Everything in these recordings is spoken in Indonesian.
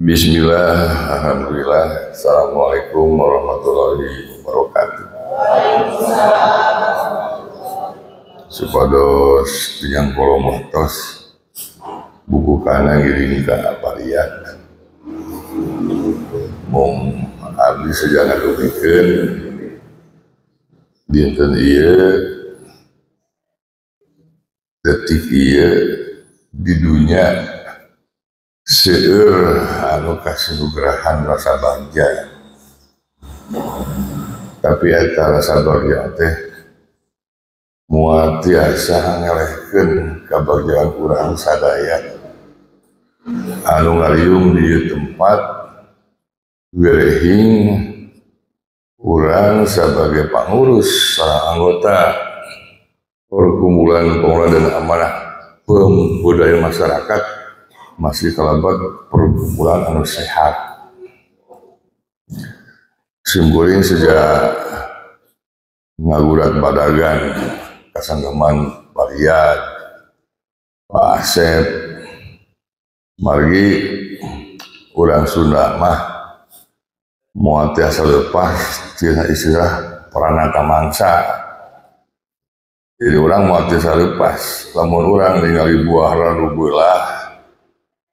Bismillah, alhamdulillah, assalamualaikum warahmatullahi wabarakatuh. Supados tiang kolomotos buku kana ngiring ka parian. Mung abdi sejangan dupikeun dinten ieu detik ieu di dunia seueur anu kasinugrahan rasa bagja, tapi eta rasa bagja teh moal tiasa ngelehkeun kabagjaan urang sadaya anu ngariung di tempat wirehing urang sebagai pengurus sareng anggota perkumpulan pengelola dan amanah pembudayaan masyarakat masih kalabat perkumpulan anu sehat. Simkuring sejak ngagurat badagan kasanggeman Parian Pak Asep margi urang Sunda mah moal tiasa lepas tina istilah peranata mangsa. Jadi urang moal tiasa lepas lamun urang ningali buah ranu beulah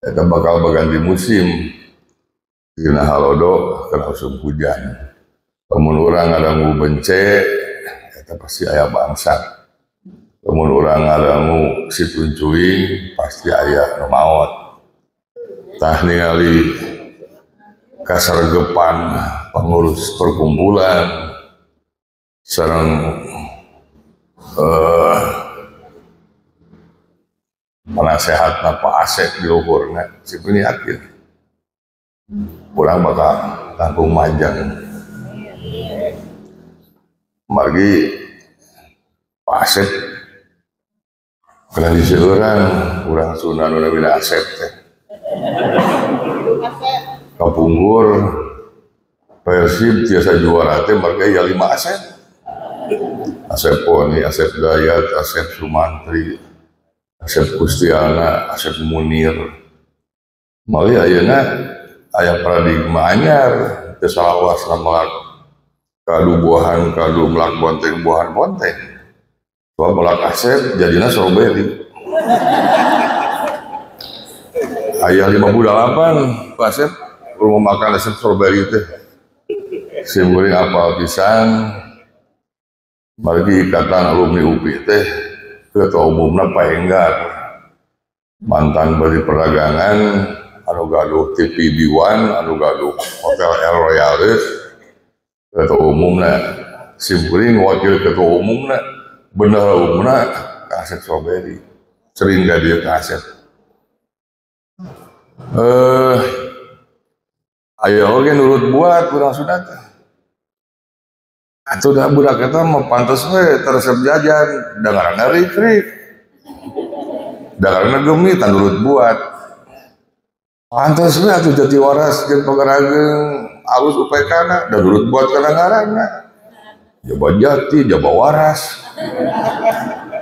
eta bakal berganti musim tina halodo kana musim hujan. Lamun urang ngadangu bence eta pasti aya bangsa. Lamun urang ngadangu situncuing pasti aya nu maot. Tah ningali kasargepan pengurus perkumpulan sareng penasehatna Pak Asep di luhurna sipuni yakin urang bakal langkung manjang. Margi Pak Asep kenal di urang Sunda nu namina Asep teh kapungkur Persib tiasa juara teh marga ya 5 Asep. Asep Poni, Asep Dayat, Asep Sumantri, Asep Kustiana, Asep Munir. Mali ayeuna aya paradigma anyar teu salawas melak kadu buahan kadu melak bonteng buahan bonteng. Soal melak Asep jadina strawberry. Aya 58 Pak Asep rumah makan Asep strawberry teh. Simkuring apal pisan margi ikatan alumni UPI teh ketua umumna Pak Enggar mantan Menteri Perdagangan anu gaduh TV B1 anu gaduh Hotel El Royale ketua umumna simkuring wakil ketua umumna bendahara umumna Asep Strawberry sering gadir ke Asep. Ayo oke nurut buat kurang sudah atuh da budak eta mah pantes we teresep jajan dangarana rik-rik dangarana gemi tan nurut buat pantes we atuh jadi waras jeung pagarageung alus UPK-na da nurut buat kana ngaranna jaba jati jaba waras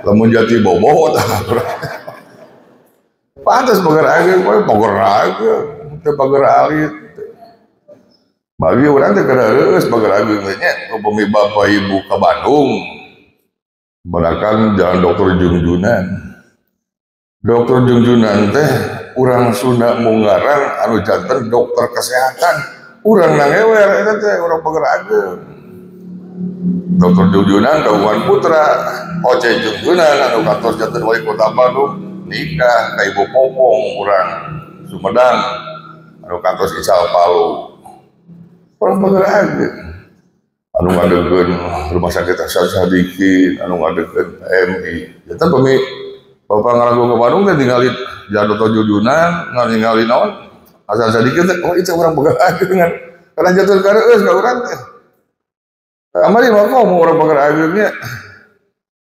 lamun jati bobo tah pantes pagarageung we pagarageung teu pagaralit. Bagi orang teh kada reus pagarageung nya upami bapak ibu ke Bandung barakan jalan Dr. Jungjunan. Dr. Jungjunan teh urang Sunda munggaran anu janten dokter kesehatan. Urang nangewer eta teh urang pagarageung. Dr. Jungjunan kagungan putra Oce Jungjunan anu kantos janten wali kota Bandung nikah ka Ibu Popong urang Sumedang anu kantos Isal Palu. Orang pagarageung anu ngadegeun rumah sakit Hasan Sadikin anu ngadegeun PMI eta pemi bapak ngarago ke Bandung teh ningali Jatuh Jujunan ningali naon Hasan Sadikin teh oh itu urang pagarageung kana jatuh kareueus ka urang teh kamari mah komo urang pagarageung nya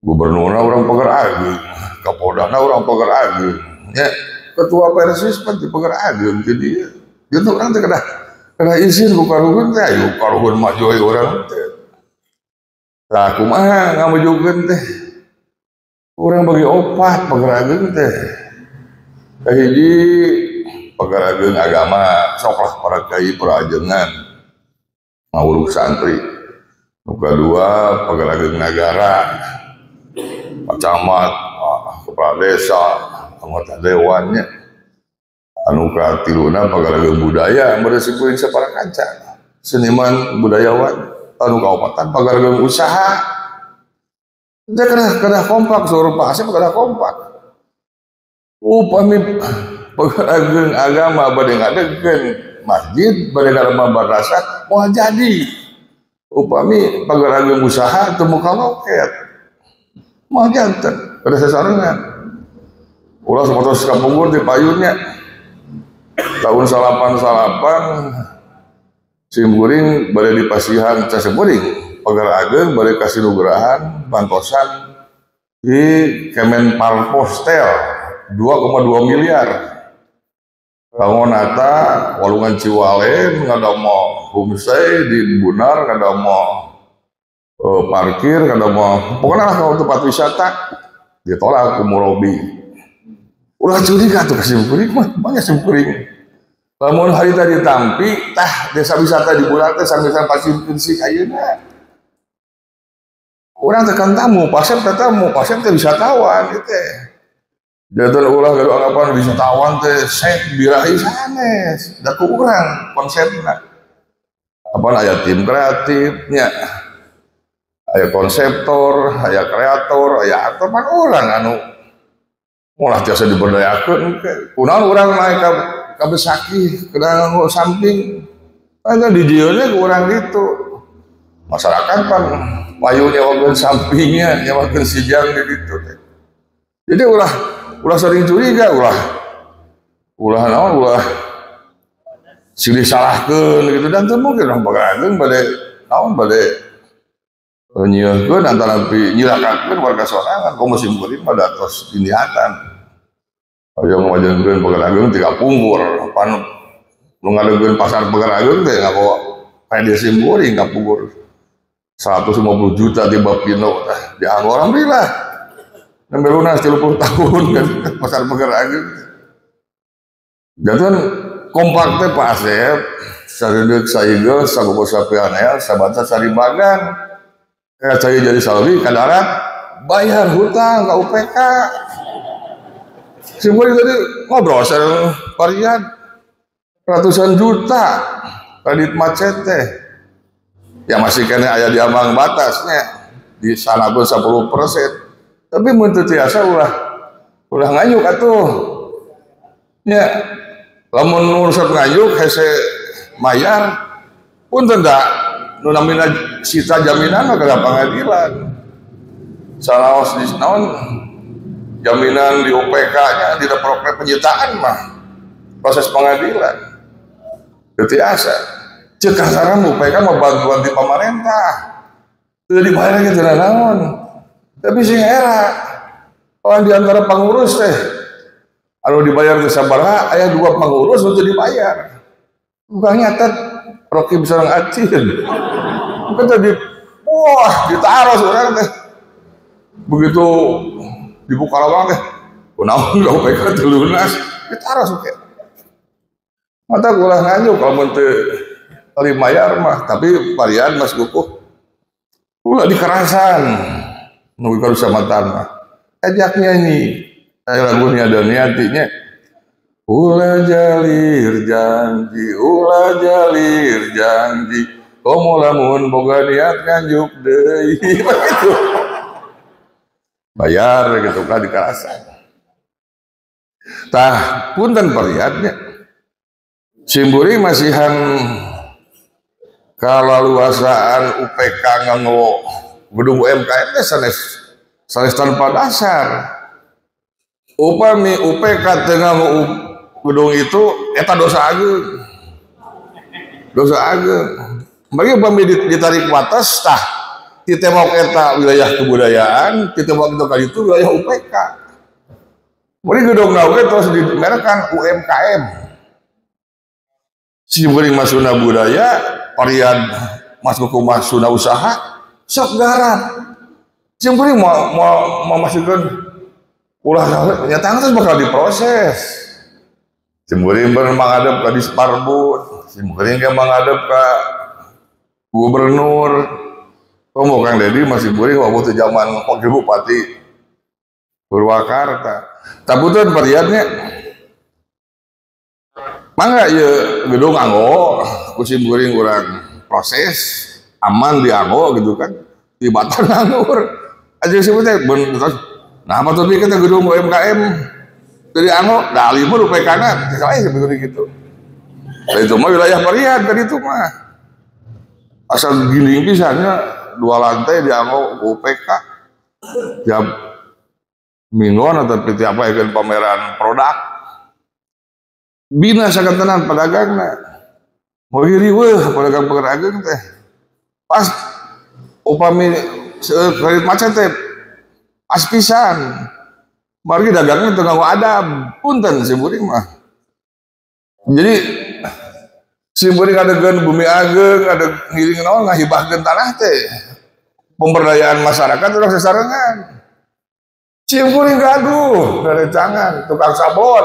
gubernurna urang pagarageung kapolda urang pagarageung nya ketua Persis pun pagarageung jadi dieu itu urang teh kada izin ku karuhun teh ayo karuhun mah joy urang teh. Tah kumaha ngamujukeun teh. Urang bagi opat pagarageun teh. Kahiji pagarageun agama soklah para kiai perajengan ngawuruk santri. Nu kadua pagarageun nagara, Pak Camat, kepala desa, anggota dewannya. Anu katiluna pagarageun budaya beresikuin sapara kanca. Seniman budayawan anu kaopatan pagarageun usaha. Dia kena kompak seluruh Pak Asep kena kompak. Upami pagarageun agama bade ngadegeun masjid bade ngalemah madrasah moal jadi. Upami pagarageun usaha teu muka loket. Moal janten kada sasarengan. Ulah sapotos kapungkur di payunnya. Tahun 88 simkuring bade dipasihan ca simkuring pagarageun bade kasih nugrahan bantosan di Kemenparpostel 2,2 miliar. Bangun Ata, Walungan Ciwalen, ngadamu homestay di Bunar, ngadamu parkir, ngadamu pokoknya kalau tempat wisata ditolak ke Murobi. Ulah curiga tuh kasih simkuring mah, banyak simkuring. Lamun hari tadi tampi, tah desa wisata di Bunar teh sambil pasir bersih ayeuna. Urang tekan tamu, pasien teh tamu, pasien teh wisatawan ieu teh. Jatuh ulah gaduh anggapan wisatawan teh sek birahi sanes, da ku urang konsepna. Apaan aya tim kreatifnya, aya konseptor, aya kreator, aya aktor pan urang anu ulah tiasa diberdayakeun ke. Kunaon urang naik ka Besaki kena samping. Aya di dieuna ku urang ditu. Masyarakat pan payu nyawakeun sampingnya, nyawakeun sijang di ditu teh. Jadi ulah sering curiga ulah naon ulah silih salahkeun gitu dan teu mungkin urang pagarageun bade naon bade nyieunkeun antara nyilakakeun warga sorangan komo simkuring pada tos diniatan. Aya ngajengkeun pagarageun tiga pungkur pan nu ngadegeun pasar pagarageun teh ngabawa pede simkuring ka pungkur 150 juta di Bapino di alhamdulillah nembe lunas 30 tahun kan pasar pagarageun. Jatuhan kompak teh Pak Asep saredeuk saegeus sabogoh sapeanea sabata sarimbagan kayak saya jadi salwi ka darat bayar hutang ka UPK. Simkuring tadi ngobrol sareng varian ratusan juta kredit macet teh. Ya masih kena aya di ambang batasnya di sana pun 10%. Tapi mun teu tiasa ulah nganyuk atuh. Nya lamun urusan nganyuk hese mayar pun tenda nu namina sita jaminan ka pangadilan. Salaos di naon jaminan di UPK-nya tidak proses penyitaan mah proses pengadilan teu tiasa. Cek kasaran UPK mah bantuan di pemerintah teu dibayar ge teu naon. Tapi sing era orang di antara pengurus teh anu dibayar teh sabaraha aya 2 pengurus nu teu dibayar. Bukan nyatet Rokim sareng Acin. Bukan tadi wah ditaros urang teh. Begitu dibuka lawang teh kunaon ka UPK teu lunas ditaros oke. Mata ulah nganyuk kalau teu mayar mah tapi varian Mas Kukuh ulah dikerasan nu ka matan mah ajak nyanyi aya lagunya ada niatinya ulah jalir janji komo lamun boga niat nganjuk deui begitu bayar gitu kan dikerasan. Tah punten variannya simkuring masihan kalaluasaan UPK nganggo gedung UMKM teh sanes tanpa dasar. Upami UPK teu nganggo gedung itu eta dosa ageung. Bagi upami ditarik batas tah ti tembok eta wilayah kebudayaan, ti tembok itu kali itu wilayah UPK. Mari gedung oge terus dimerkan UMKM. Simkuring masuna budaya varian Mas Kukuh masuna usaha sok garap. Simkuring mau masukkan ulah nyata terus bakal diproses. Simkuring pernah menghadap ke Disparbud, Simkuring ke menghadap ke gubernur. Kamu Kang Dedi masih kuring waktu zaman wakil bupati Purwakarta. Tabutan perlihatnya, mangga ya gedung anggo, kusim kuring kurang proses aman di anggo gitu kan, di Batam nganggur. Aja sebutnya bener. Nah apa tuh kita gedung UMKM dari anggo, dari mur UPK-na, sekali sebetulnya gitu. Nah, itu mah wilayah Perian tadi itu mah. Asal giling pisannya 2 lantai di anggo UPK. Tiap mingguan atau tiap apa ya pameran produk. Bina sangat tenang pedagangna. Mau iri weh pedagang teh. Pas upami kredit macet teh pas pisan. Mari dagangnya tengah adab punten simkuring mah. Jadi simkuring ada gen bumi ageng, ada ngiring naon ngahibahkeun tanah teh. Pemberdayaan masyarakat terus sasarangan. Simkuring gaduh, rerencangan tukang sabon.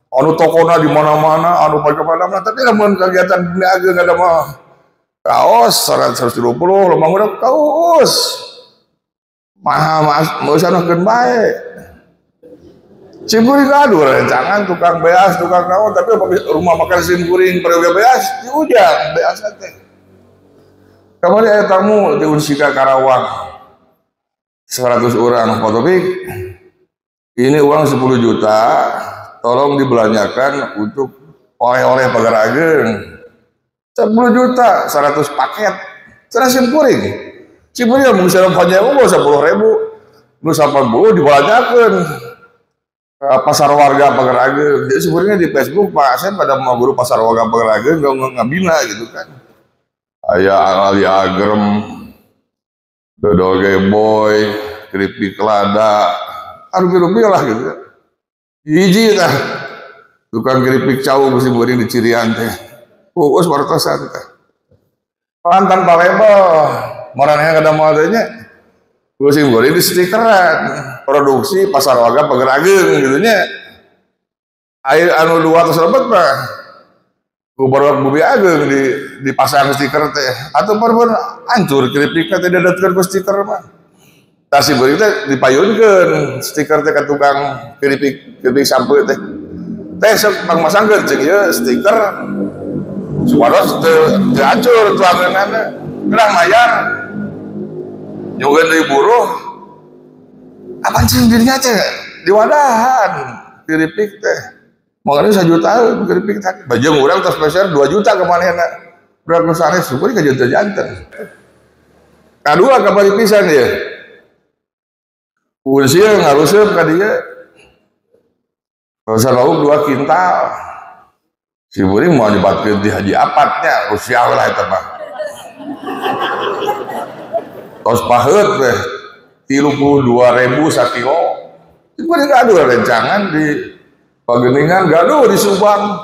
Anu tokona di mana-mana, anu macam-macam, tapi namun kegiatan bumi ageng ada mah kaos 120, lemang udah kaos. Mau sana keun bae. Simkuring gaduh rerencangan tukang beas, tukang naon, tapi rumah makan simkuring periode beas di ujang beas teh. Kemarin ada tamu di Unsika Karawang 100 orang fotopik. Ini uang 10 juta, tolong dibelanjakan untuk oleh-oleh pagar ageng. 10 juta, 100 paket. Cara simkuring. Simkuring yang bisa panjang 10.000, lu 80 dibelanjakan. Pasar warga pagar ageng. Jadi sebenarnya di Facebook Pak Asen pada mau guru pasar warga pagar ageng nggak bina gitu kan. Ayah Ali Agrem, Dodoge Boy, keripik lada, rupi-rupi lah gitu. Hiji tah, tukang keripik cau mesti goreng di Cirian teh. Uus wartosan teh. Pantan Palembang, marahnya kada mau adanya. Musim goreng di stikeran, produksi pasar warga pagar ageng gitunya. Air anu 200 lebet mah gubernur bumi ageng dipasang stiker teh atau pun hancur keripiknya teh dadatkeun ku stiker mah. Tah si goreng teh dipayunkeun stiker teh ka tukang keripik sampo teh. Teh sok pangmasangkeun ceuk ieu stiker supados teu hancur tuangeunana. Kurang mayar. Nyugan dari buruh apa sih dirinya teh diwadahan keripik teh makanya 1 juta keripik teh bajeng orang terus spesial 2 juta kemanehna berat nusane syukur ka janten-janten kadua kabari pisan ya ulsieu ngaruseup ka dieu kalau lauk 2 kintal si buring mau dibatkeun di haji apatnya usia lah eta mah tos paheut teh 32.000 sakilo. Itu gaduh rencangan di Pageningan gaduh di Subang.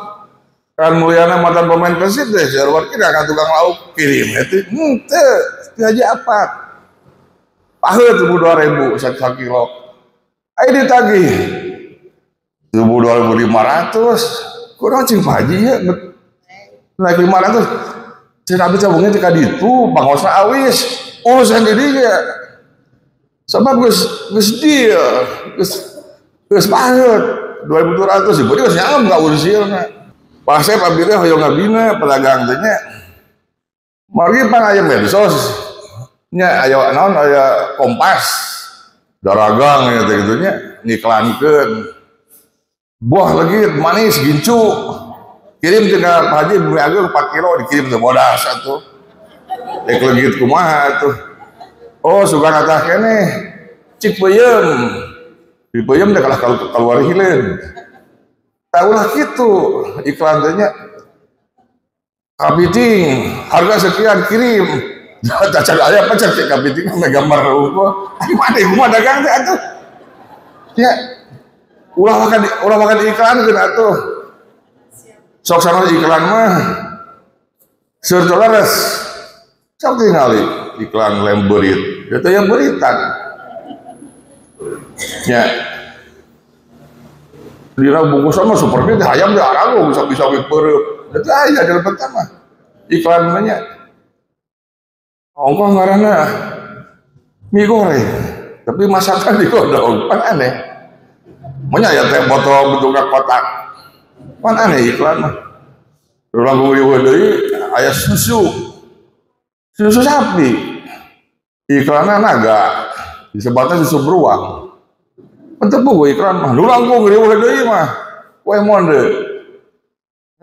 Kan mulyana mantan pemain Persib teh jarwar kita kan tukang lauk kirim itu teh dihaji apat. Paheut 32.000 sakilo. Ai ditagih 2.500 kurang cing haji ya naik 500 cenah bisa bunga tika ditu pangosna awis urusan dirinya sebab geus dia geus paheut 2.200 ibu dia geus nyam ka urusieuna pasep abdirnya hoyong ngabina pedagang teh nya mari pan aya medsos nya aya naon aya Kompas daragang nya teh kitu nya ngiklankeun buah lagi manis gincu kirim cenah Pak Haji bumi ageng 4 kilo dikirim teh bodas atuh dek legit kumaha atuh oh sugan atah keneh cik peuyeum di peuyeum teh kalah keluar hileun taulah kitu iklan teh nya kapiting harga sekian kirim cacat aya apa cek kapiting mah gambar rupa ari made kumaha dagang teh atuh ya ulah makan iklan keun atuh sok sana iklan mah seur leres sok tingali iklan lem berit itu yang beritan ya dina bungkusan mah supernya teh hayam teh arago bisa peureub. Eta aya di lebetan mah. Iklan nya. Ongkoh ngaranna mie goreng, tapi masakan digodong, kan aneh. Manya ya teh botol bentuknya kotak, kan aneh iklan mah. Urang ngeuweuh deui aya susu sapi, iklanna naga, disebutna susu beruang. Untuk buku iklan mah, urang ngeuweuh deui mah, kue monde.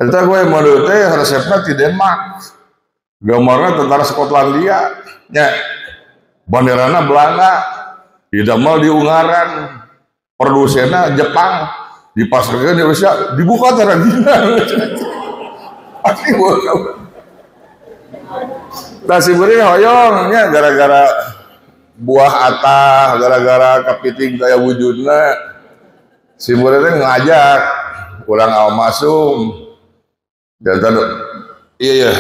Eta kue monde teh resepna ti Denmark, gambarna tentara Skotlandia, nya banderana Belanda, didamel di Ungaran, produsennya Jepang, dipasarkan di Indonesia, dibuka Tarantino. Pasti buka. Nasi beri hoyongnya gara-gara buah atah, gara-gara kepiting kayak wujudnya, si beri ngajak orang almasum, dan iya,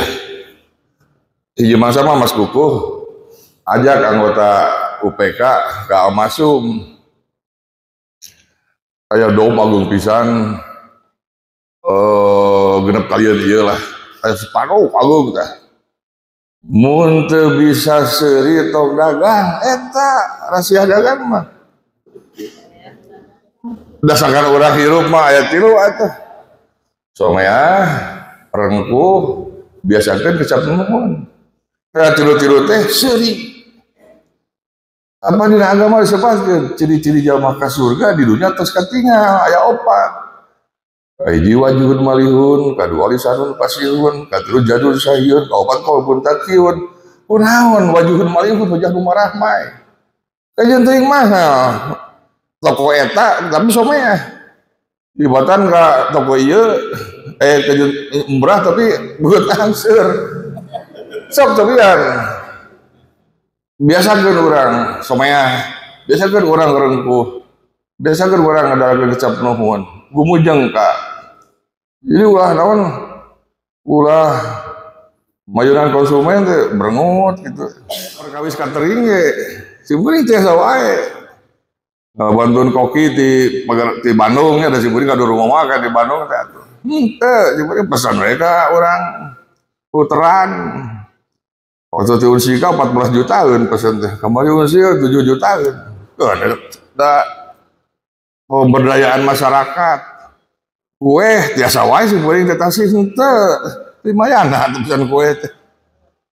hiji masa mah Mas Kukuh ajak anggota UPK ke almasum. Kayak dom agung pisan genep kalian iyalah kayak separuh agung teh mun teu bisa seuri tong dagang eta rahasia dagang mah dasarkan urang hirup mah aya tilu atuh somea rengkuh biasakeun kecap nuhun aya tilu-tilu teh seuri. Apa dina agama disebutkeun ciri-ciri jalma ka surga di dunia tos katingal aya opat. Hiji wajuhun malihun, kadua lisanun pasihun, katilu jadul sahiyun, kaopat qalbun taqiun. Kunaon wajuhun malihun wajah nu marahmai. Kajian teuing mahal. Toko eta tapi somea. Dibatan ka toko ieu kajian umrah tapi beut angseur. Sok cobian. Biasakan orang somea, biasakan orang rengkuh, biasakan orang ada kecap nuhun, gumujeng kak. Jadi ulah mayuran konsumen teh berengut gitu. Perkawis catering ge, simpen teh sawae. Bantuan koki di Bandung ada simpen ka rumah makan di Bandung teh atuh. Simpen pesan mereka orang puteran. Waktu itu usia 14 jutaan pesan teh, kemarin usia 7 jutaan. Ada pemberdayaan masyarakat. Kue tiasa wae sih paling tetasi henteu. Lumayan pesan kue teh.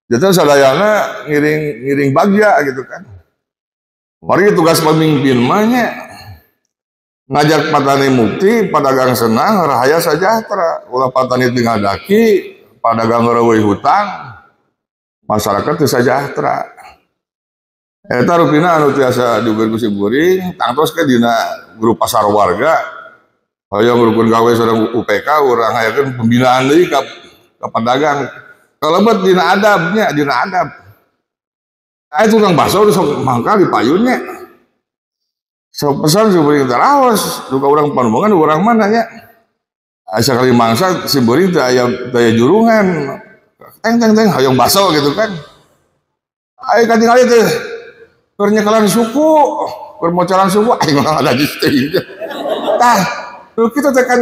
Jadi sadayana ngiring bagja gitu kan. Mari tugas pemimpin mah nya ngajak patani mukti, padagang senang, rahaya sejahtera. Ulah patani tinggal daki, padagang ngeureui hutang. Masyarakat itu sejahtera. Eta rupina anu tiasa diugeun ku si Buring, tangtos ke dina grup pasar warga. Hoyong rukun gawe sareng UPK urang hayakeun pembinaan deui ka pedagang. Kalebet dina adabnya, dina adab. Tukang baso sok mangkal di payunnya. Sok pesan si Buring taraos, duka urang panumbangan urang mana nya. Asa kali mangsa si Buring teh aya jurungan. Teng hayong baso gitu kan. Ayo katingali teh pernikahan suku, permocalan suku aing mah ada di teh. Tah, kita tekan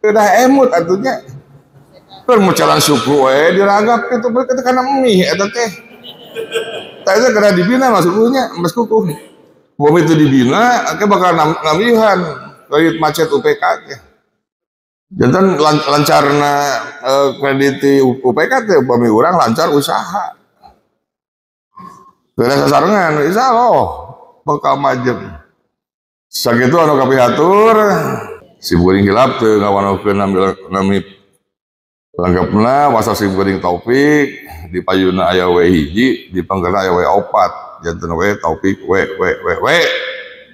udah emut atunya. Permocalan suku we diragap kitu beuh kana mie eta teh. Tah eta kada dibina masuknya Mas Kukuh. Bom itu dibina ake bakal namihan kredit macet UPK teh. Jantan lancarna kredit UPK teh upami urang lancar usaha. Teu sasarengan insyaallah bakal majem. Sakitu anu kapihatur si Buring hilap teu ngawanokeun nami langgapna wasa si Buring Taufik di payuna aya we hiji di panggeuna aya we opat janten we Taufik we.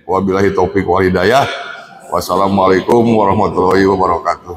Wabillahi taufik wal hidayah. Wassalamualaikum warahmatullahi wabarakatuh.